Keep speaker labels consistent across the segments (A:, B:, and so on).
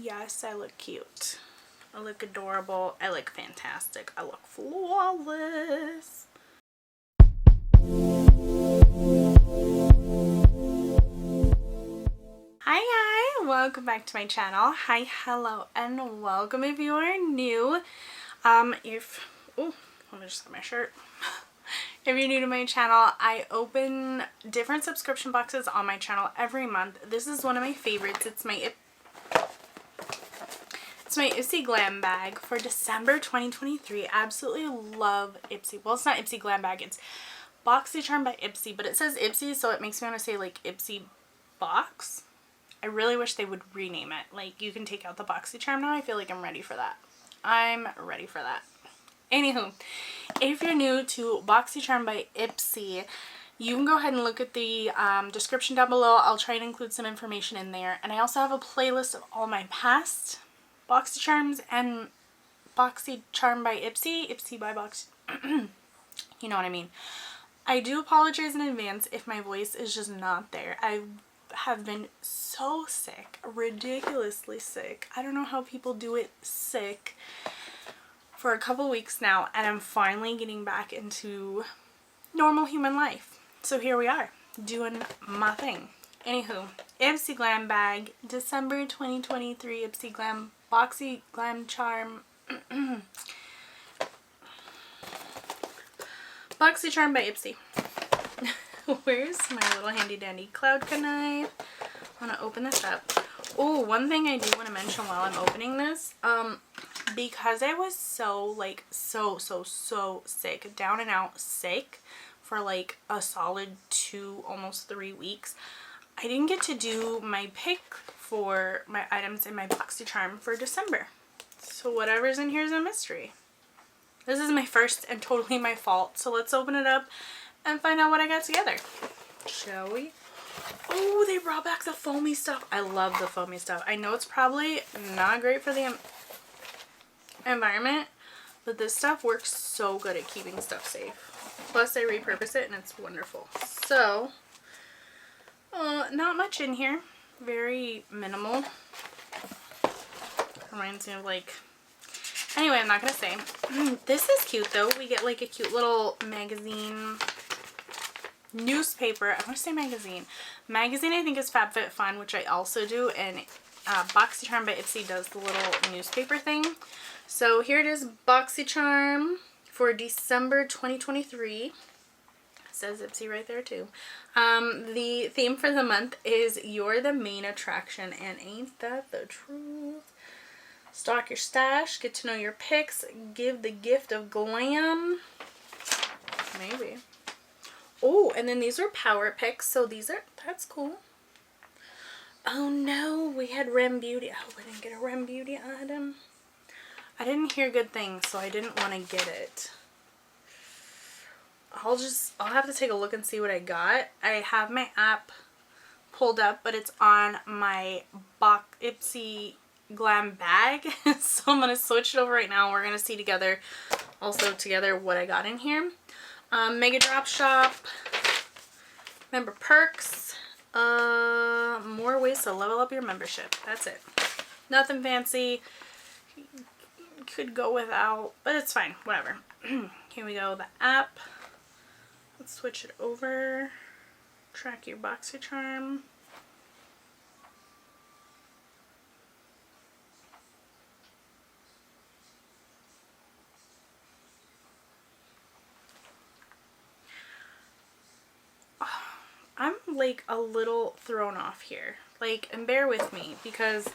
A: yes, I look cute. I look adorable. I look fantastic. I look flawless. Hi, welcome back to my channel. Hi, hello, and welcome if you are new. Let me just get my shirt. If you're new to my channel, I open different subscription boxes on my channel every month. This is one of my favorites. It's my Ipsy Glam bag for December 2023. Absolutely love Ipsy. Well, it's not Ipsy Glam bag. It's Boxycharm by Ipsy, but it says Ipsy, so it makes me want to say like Ipsy Box. I really wish they would rename it. Like, you can take out the Boxycharm now. I feel like I'm ready for that. I'm ready for that. Anywho, if you're new to Boxycharm by Ipsy, you can go ahead and look at the description down below. I'll try and include some information in there. And I also have a playlist of all my past Boxycharms and Boxycharm by Ipsy. Ipsy by Box. You know what I mean. I do apologize in advance if my voice is just not there. I have been so sick. Ridiculously sick. I don't know how people do it sick for a couple weeks now, and I'm finally getting back into normal human life. So here we are, doing my thing. Anywho, Ipsy Glam bag, December 2023, Ipsy Glam, Boxy Glam Charm, Boxycharm by Ipsy. Where's my little handy dandy cloud knife? I want to open this up. Oh, one thing I do want to mention while I'm opening this, because I was so sick, down and out sick for like a solid 2, almost 3 weeks, I didn't get to do my pick for my items in my Boxycharm for December. So whatever's in here is a mystery. This is my first and totally my fault. So let's open it up and find out what I got together. Shall we? Oh, they brought back the foamy stuff. I love the foamy stuff. I know it's probably not great for the environment, but this stuff works so good at keeping stuff safe. Plus I repurpose it and it's wonderful. So not much in here, very minimal. Reminds me of like, anyway, I'm not gonna say. This is cute though. We get like a cute little magazine, newspaper. I want to say magazine. Magazine I think is FabFitFun, which I also do, and Boxycharm by Ipsy does the little newspaper thing. So here it is, Boxycharm for December 2023. It says Ipsy right there too. The theme for the month is You're the Main Attraction, and ain't that the truth? Stock your stash, get to know your picks, give the gift of glam. Maybe. Oh, and then these are power picks, so these are, that's cool. Oh no, we had Rem Beauty. Oh, we didn't get a Rem Beauty item. I didn't hear good things, so I didn't want to get it. I'll have to take a look and see what I got. I have my app pulled up, but it's on my Ipsy Glam bag. So I'm going to switch it over right now. We're going to see together what I got in here. Mega Drop Shop, member perks, more ways to level up your membership. That's it. Nothing fancy. Could go without, but it's fine. Whatever. Here we go. The app. Let's switch it over. Track your Boxycharm. I'm like a little thrown off here, like, and bear with me because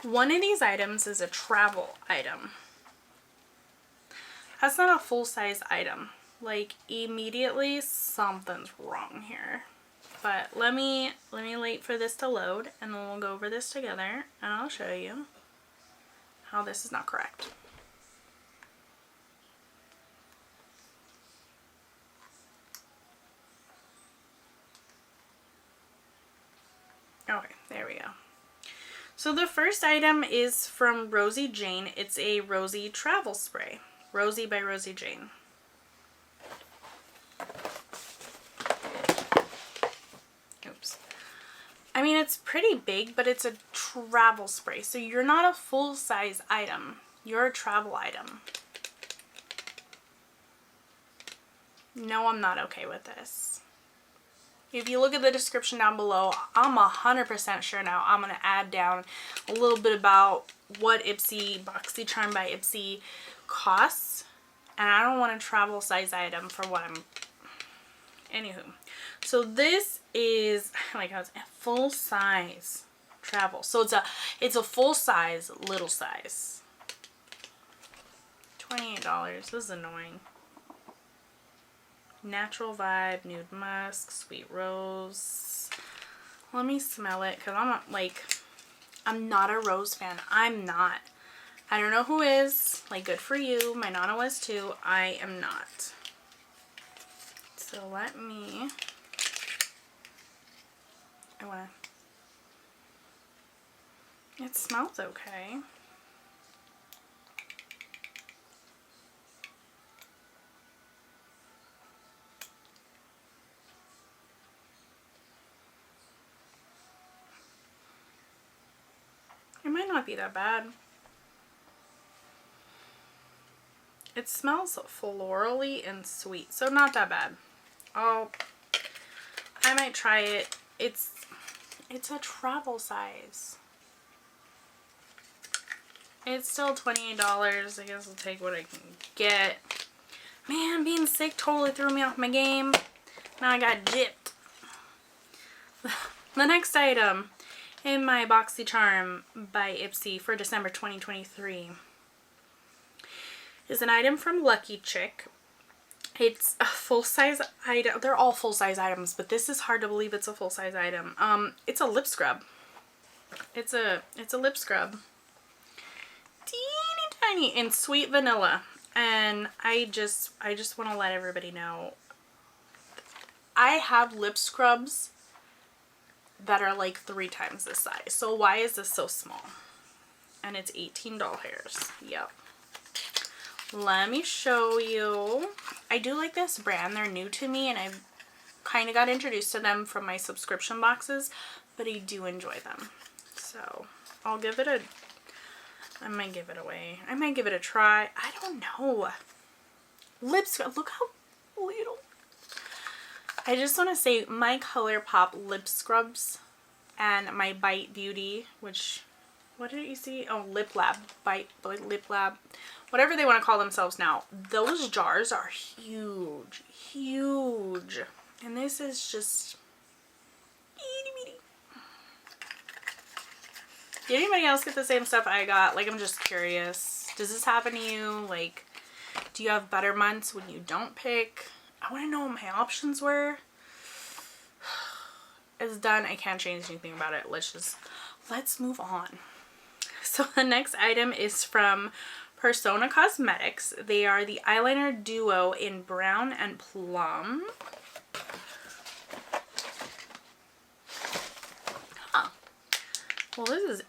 A: one of these items is a travel item. That's not a full-size item. Like, immediately something's wrong here. But let me wait for this to load, and then we'll go over this together, and I'll show you how this is not correct. Okay, there we go. So the first item is from Rosie Jane. It's a Rosie travel spray. Rosie by Rosie Jane. Oops. I mean, it's pretty big, but it's a travel spray. So you're not a full-size item. You're a travel item. No, I'm not okay with this. If you look at the description down below, I'm 100% sure now I'm going to add down a little bit about what Boxycharm by Ipsy costs. And I don't want a travel size item for what I'm... Anywho. So this is, like I was, full size travel. So it's a full size, little size. $28. This is annoying. Natural Vibe, Nude Musk, Sweet Rose. Let me smell it, because I'm not a rose fan. I'm not. I don't know who is. Like, good for you. My Nana was too. I am not. So let me... It smells okay. It might not be that bad. It smells florally and sweet, so not that bad. Oh, I might try it. It's a travel size. It's still $28. I guess I'll take what I can get. Man, being sick totally threw me off my game. Now I got gypped. The next item in my Boxycharm by Ipsy for December 2023 is an item from Lucky Chick. It's a full-size item. They're all full-size items, but this is hard to believe it's a full-size item. It's a lip scrub. It's a lip scrub. Teeny tiny in sweet vanilla. And I just want to let everybody know, I have lip scrubs that are like 3 times this size. So why is this so small? And it's $18. Yep. Let me show you. I do like this brand. They're new to me and I've kind of got introduced to them from my subscription boxes, but I do enjoy them. So I'll give it a... I might give it away. I might give it a try. I don't know. Lip scrub. Look how little. I just want to say my ColourPop lip scrubs and my Bite Beauty, which, what did you see? Oh, Lip Lab. Lip Lab. Whatever they want to call themselves now. Those jars are huge. Huge. And this is just itty bitty. Did anybody else get the same stuff I got? Like, I'm just curious. Does this happen to you? Like, do you have better months when you don't pick? I want to know what my options were. It's done. I can't change anything about it. Let's move on. So the next item is from Persona Cosmetics. They are the eyeliner duo in brown and plum. Huh. Well, this is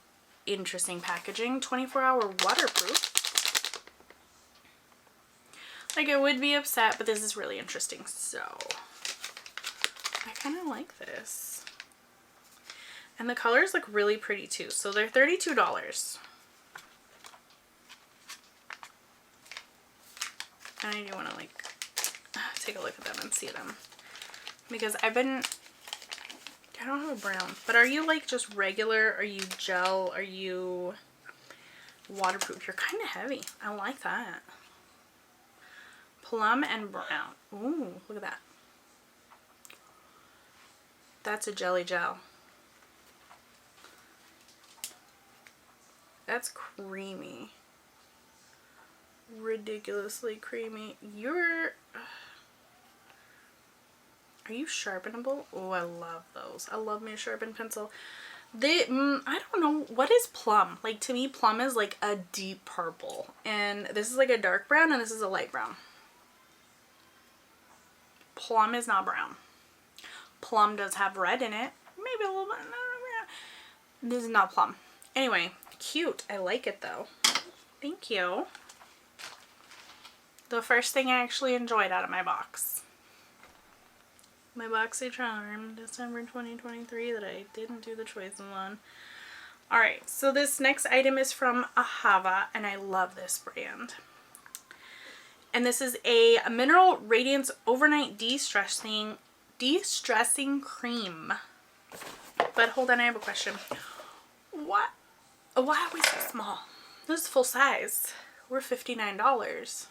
A: interesting packaging. 24-hour waterproof. Like, I would be upset, but this is really interesting. So I kind of like this. And the colors look really pretty too. So they're $32. And I do want to like take a look at them and see them. Because I don't have a brown. But are you like just regular? Are you gel? Are you waterproof? You're kind of heavy. I like that. Plum and brown. Ooh, look at that. That's a jelly gel. That's creamy. Ridiculously creamy. Are you sharpenable? Oh, I love those. I love my sharpened pencil. I don't know. What is plum? Like, to me, plum is like a deep purple. And this is like a dark brown and this is a light brown. Plum is not brown. Plum does have red in it. Maybe a little bit. This is not plum. Anyway, cute. I like it though. Thank you. The first thing I actually enjoyed out of my box. My Boxycharm, December 2023, that I didn't do the choices on. Alright, so this next item is from AHAVA, and I love this brand. And this is a Mineral Radiance Overnight De-Stressing Cream. But hold on, I have a question. What? Why are we so small? This is full size. We're $59.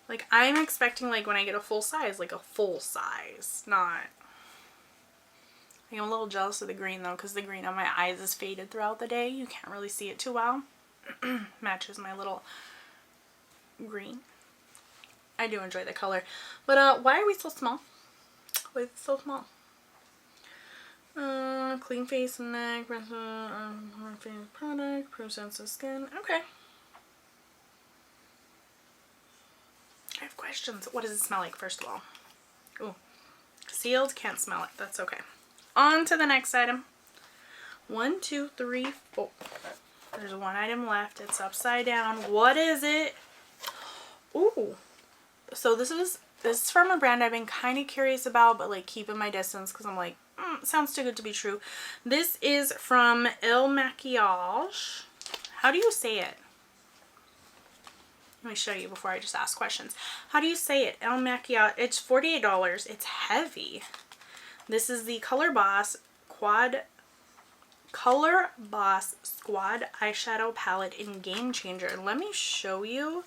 A: Like, I'm expecting, like, when I get a full size, like a full size, not... I'm a little jealous of the green though, because the green on my eyes is faded throughout the day. You can't really see it too well. Matches my little green. I do enjoy the color. But why are we so small? Why is it so small? Clean face and neck, product, proves sensitive skin. Okay. I have questions. What does it smell like, first of all? Ooh. Sealed, can't smell it. That's okay. On to the next item. 1, 2, 3, 4. There's one item left. It's upside down. What is it? Ooh. So this is from a brand I've been kind of curious about, but like keeping my distance because I'm like, sounds too good to be true. This is from MAKIAGE. How do you say it? Let me show you before I just ask questions. How do you say it? MAKIAGE. It's $48. It's heavy. This is the Color Boss Squad eyeshadow palette in Game Changer. Let me show you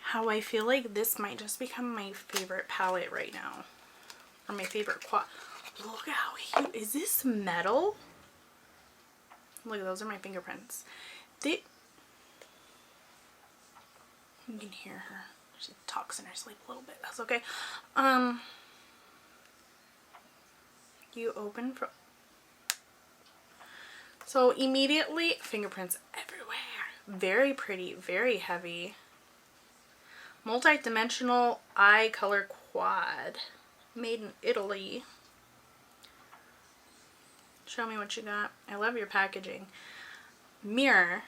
A: how I feel like this might just become my favorite palette right now. Or my favorite quad. Look at how cute. Is this metal? Look, those are my fingerprints. You can hear her. She talks in her sleep a little bit. That's okay. You open from... So immediately, fingerprints everywhere. Very pretty, very heavy. Multi-dimensional eye color quad. Made in Italy. Show me what you got. I love your packaging. Mirror.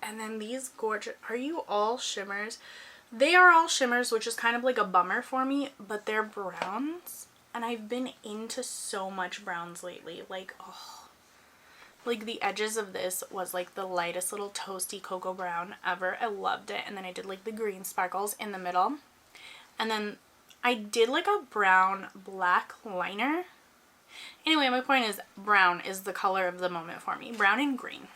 A: And then these gorgeous... Are you all shimmers? They are all shimmers, which is kind of like a bummer for me, but they're browns. And I've been into so much browns lately. Like, oh. Like the edges of this was like the lightest little toasty cocoa brown ever. I loved it. And then I did like the green sparkles in the middle. And then I did like a brown black liner. Anyway, my point is brown is the color of the moment for me. Brown and green.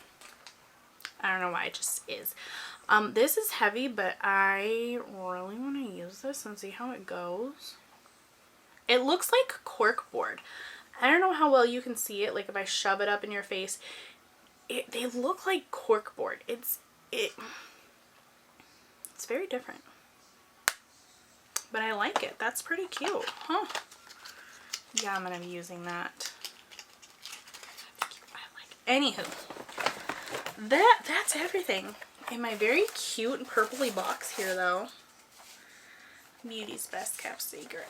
A: I don't know why, it just is. This is heavy, but I really want to use this and see how it goes. It looks like corkboard. I don't know how well you can see it. Like if I shove it up in your face, they look like corkboard. It's very different. But I like it. That's pretty cute, huh? Yeah, I'm gonna be using that. Anywho, that's everything in my very cute purpley box here, though. Beauty's best kept secret.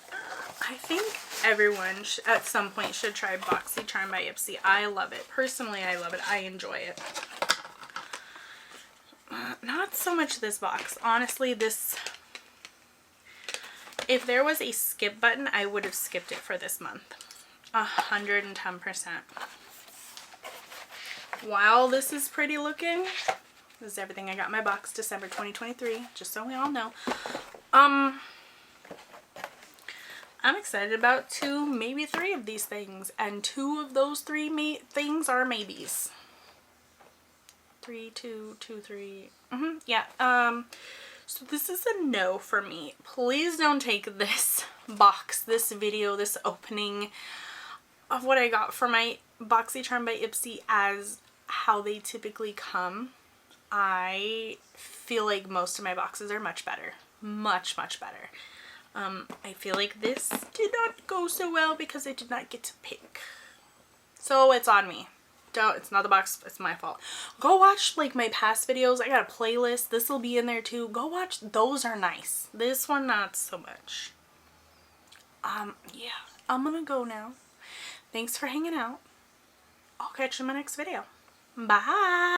A: I think everyone at some point should try Boxycharm by Ipsy. I love it. Personally, I love it. I enjoy it. Not so much this box. Honestly, this... If there was a skip button, I would have skipped it for this month. 110%. While this is pretty looking, this is everything I got in my box December 2023, just so we all know. I'm excited about 2, maybe 3 of these things, and 2 of those 3 things are maybes. 3, 2, 2, 3. Yeah. So this is a no for me. Please don't take this box, this video, this opening of what I got for my Boxycharm by Ipsy as how they typically come. I feel like most of my boxes are much better. Much, much better. I feel like this did not go so well because I did not get to pick. So it's on me. It's not the box, it's my fault. Go watch like my past videos. I got a playlist. This will be in there too. Go watch. Those are nice. This one, not so much. Yeah. I'm gonna go now. Thanks for hanging out. I'll catch you in my next video. Bye.